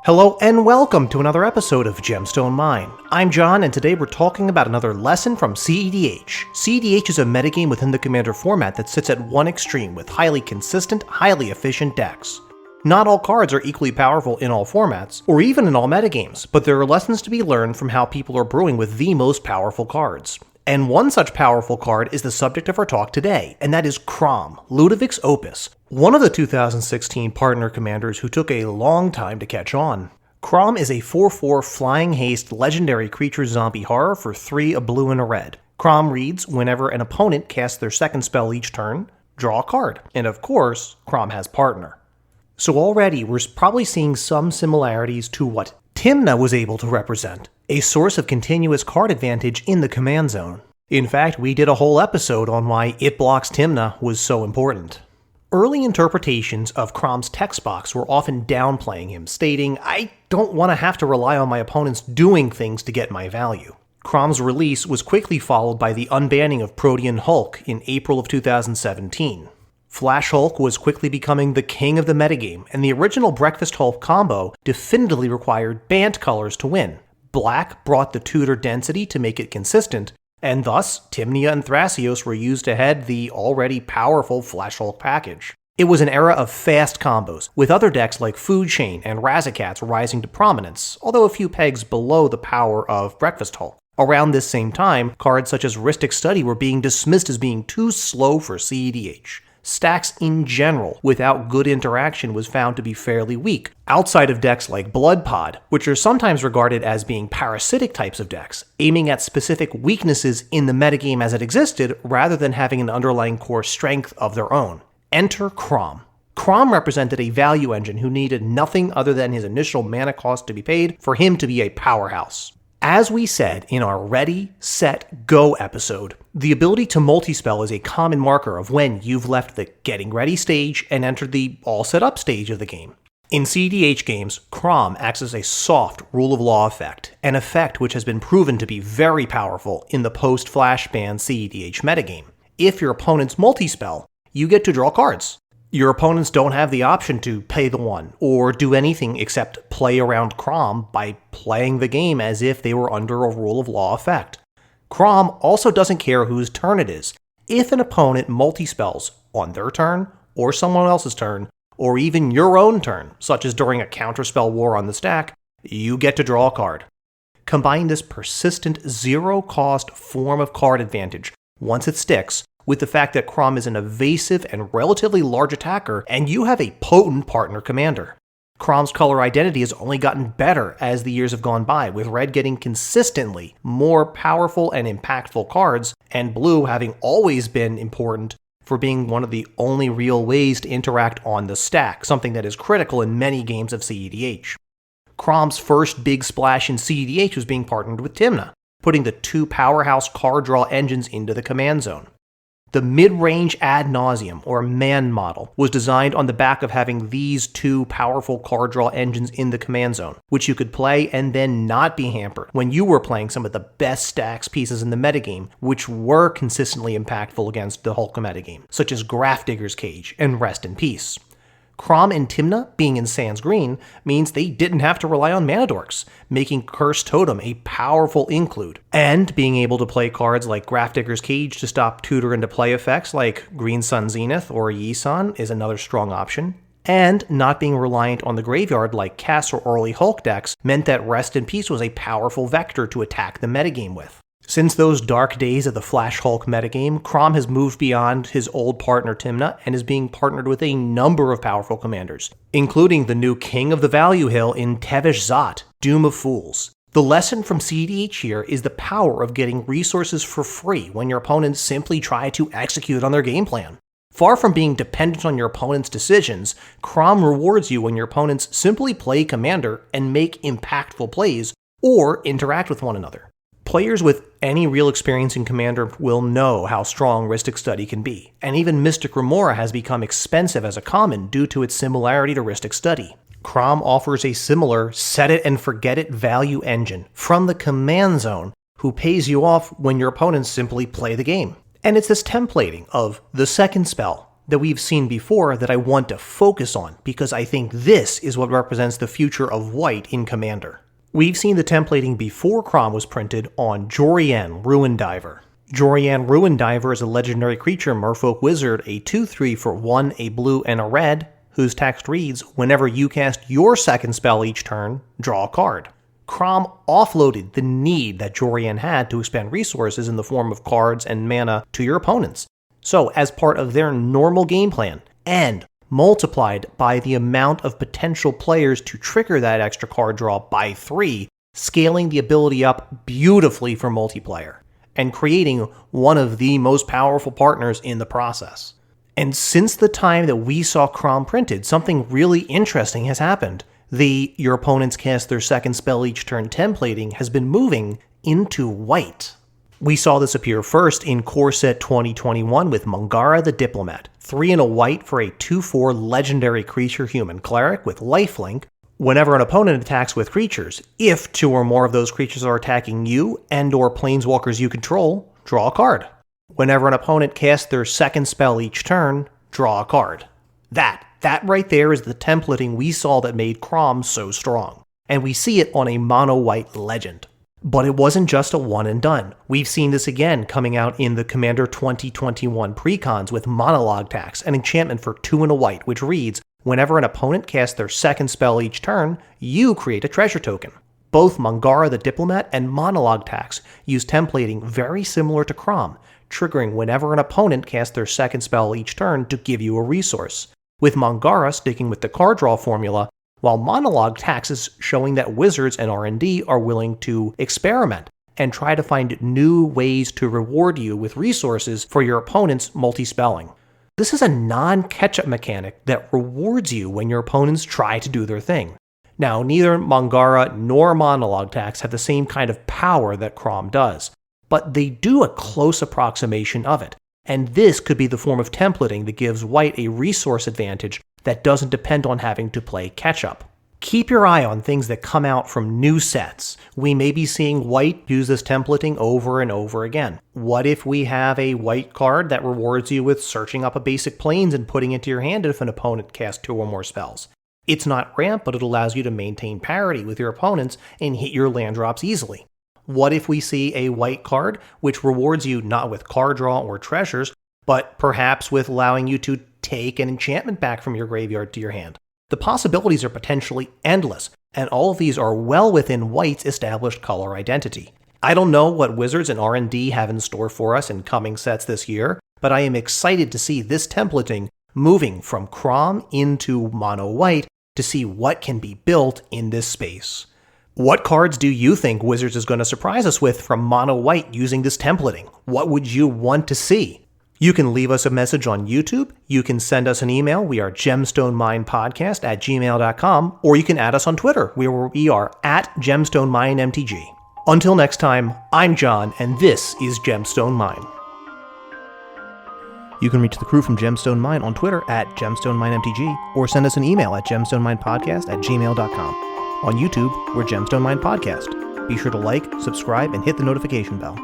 Hello and welcome to another episode of Gemstone Mine. I'm John and today we're talking about another lesson from cEDH. cEDH is a metagame within the Commander format that sits at one extreme with highly consistent, highly efficient decks. Not all cards are equally powerful in all formats, or even in all metagames, but there are lessons to be learned from how people are brewing with the most powerful cards. And one such powerful card is the subject of our talk today, and that is Kraum, Ludovic's Opus, one of the 2016 partner commanders who took a long time to catch on. Kraum is a 4/4 flying haste legendary creature zombie horror for 3 a blue and a red. Kraum reads whenever an opponent casts their second spell each turn, draw a card. And of course, Kraum has partner. So already we're probably seeing some similarities to what Tymna was able to represent, a source of continuous card advantage in the command zone. In fact, we did a whole episode on why It Blocks Tymna was so important. Early interpretations of Kraum's text box were often downplaying him, stating, "I don't want to have to rely on my opponents doing things to get my value." Kraum's release was quickly followed by the unbanning of Protean Hulk in April of 2017. Flash Hulk was quickly becoming the king of the metagame, and the original Breakfast Hulk combo definitively required Bant colors to win. Black brought the tutor density to make it consistent, and thus Tymna and Thrasios were used to head the already powerful Flash Hulk package. It was an era of fast combos, with other decks like Food Chain and Razakats rising to prominence, although a few pegs below the power of Breakfast Hulk. Around this same time, cards such as Rhystic Study were being dismissed as being too slow for cEDH. Stacks in general, without good interaction, was found to be fairly weak, outside of decks like Blood Pod, which are sometimes regarded as being parasitic types of decks, aiming at specific weaknesses in the metagame as it existed, rather than having an underlying core strength of their own. Enter Kraum. Kraum represented a value engine who needed nothing other than his initial mana cost to be paid for him to be a powerhouse. As we said in our Ready, Set, Go episode, the ability to multispell is a common marker of when you've left the getting ready stage and entered the all set up stage of the game. In cEDH games, Kraum acts as a soft rule of law effect, an effect which has been proven to be very powerful in the post-Flash ban cEDH metagame. If your opponents multispell, you get to draw cards. Your opponents don't have the option to pay the one, or do anything except play around Kraum by playing the game as if they were under a rule of law effect. Kraum also doesn't care whose turn it is. If an opponent multispells on their turn, or someone else's turn, or even your own turn, such as during a counterspell war on the stack, you get to draw a card. Combine this persistent zero-cost form of card advantage, once it sticks, with the fact that Kraum is an evasive and relatively large attacker, and you have a potent partner commander. Kraum's color identity has only gotten better as the years have gone by, with red getting consistently more powerful and impactful cards, and blue having always been important for being one of the only real ways to interact on the stack, something that is critical in many games of cEDH. Kraum's first big splash in cEDH was being partnered with Tymna, putting the 2 powerhouse card draw engines into the command zone. The mid-range ad nauseum, or MAN model, was designed on the back of having these 2 powerful card draw engines in the command zone, which you could play and then not be hampered when you were playing some of the best stacks pieces in the metagame, which were consistently impactful against the Hulk metagame, such as Grafdigger's Cage and Rest in Peace. Kraum and Tymna being in Sans Green means they didn't have to rely on mana dorks, making Cursed Totem a powerful include. And being able to play cards like Grafdigger's Cage to stop tutor into play effects like Green Sun Zenith or Yi-San is another strong option. And not being reliant on the graveyard like Cass or early Hulk decks meant that Rest in Peace was a powerful vector to attack the metagame with. Since those dark days of the Flash Hulk metagame, Kraum has moved beyond his old partner Tymna and is being partnered with a number of powerful commanders, including the new king of the Value Hill in Tevesh Zot, Doom of Fools. The lesson from cEDH here is the power of getting resources for free when your opponents simply try to execute on their game plan. Far from being dependent on your opponent's decisions, Kraum rewards you when your opponents simply play commander and make impactful plays or interact with one another. Players with any real experience in Commander will know how strong Rhystic Study can be, and even Mystic Remora has become expensive as a common due to its similarity to Rhystic Study. Kraum offers a similar set-it-and-forget-it value engine from the command zone who pays you off when your opponents simply play the game. And it's this templating of the second spell, that we've seen before that I want to focus on because I think this is what represents the future of white in Commander. We've seen the templating before Kraum was printed on Jorian Ruin Diver. Jorian Ruin Diver is a legendary creature merfolk wizard, a 2/3 for 1, a blue, and a red, whose text reads, whenever you cast your second spell each turn, draw a card. Kraum offloaded the need that Jorian had to expend resources in the form of cards and mana to your opponents. So, as part of their normal game plan, and multiplied by the amount of potential players to trigger that extra card draw by 3, scaling the ability up beautifully for multiplayer, and creating one of the most powerful partners in the process. And since the time that we saw Kraum printed, something really interesting has happened. The your opponents cast their second spell each turn templating has been moving into white. We saw this appear first in Core Set 2021 with Mangara the Diplomat, 3 and a white for a 2/4 legendary creature human cleric with lifelink. Whenever an opponent attacks with creatures, if 2 or more of those creatures are attacking you and or planeswalkers you control, draw a card. Whenever an opponent casts their second spell each turn, draw a card. That right there is the templating we saw that made Kraum so strong. And we see it on a mono-white legend. But it wasn't just a one and done. We've seen this again coming out in the Commander 2021 precons with Monologue Tax, an enchantment for 2 and a white, which reads, whenever an opponent casts their second spell each turn, you create a treasure token. Both Mangara the Diplomat and Monologue Tax use templating very similar to Kraum, triggering whenever an opponent casts their second spell each turn to give you a resource, with Mangara sticking with the card draw formula, while Monologue Tax is showing that wizards and R&D are willing to experiment and try to find new ways to reward you with resources for your opponent's multi-spelling. This is a non-catch-up mechanic that rewards you when your opponents try to do their thing. Now, neither Mangara nor Monologue Tax have the same kind of power that Kraum does, but they do a close approximation of it, and this could be the form of templating that gives white a resource advantage that doesn't depend on having to play catch-up. Keep your eye on things that come out from new sets. We may be seeing white use this templating over and over again. What if we have a white card that rewards you with searching up a basic plains and putting it into your hand if an opponent casts 2 or more spells? It's not ramp, but it allows you to maintain parity with your opponents and hit your land drops easily. What if we see a white card which rewards you not with card draw or treasures, but perhaps with allowing you to take an enchantment back from your graveyard to your hand? The possibilities are potentially endless, and all of these are well within white's established color identity. I don't know what Wizards and R&D have in store for us in coming sets this year, but I am excited to see this templating moving from Kraum into mono white to see what can be built in this space. What cards do you think Wizards is going to surprise us with from mono white using this templating? What would you want to see? You can leave us a message on YouTube, you can send us an email, we are gemstoneminepodcast@gmail.com, or you can add us on Twitter, where we are @gemstoneminemtg. Until next time, I'm John, and this is Gemstone Mine. You can reach the crew from Gemstone Mine on Twitter @gemstoneminemtg, or send us an email at gemstoneminepodcast@gmail.com. On YouTube, we're Gemstone Mine Podcast. Be sure to like, subscribe, and hit the notification bell.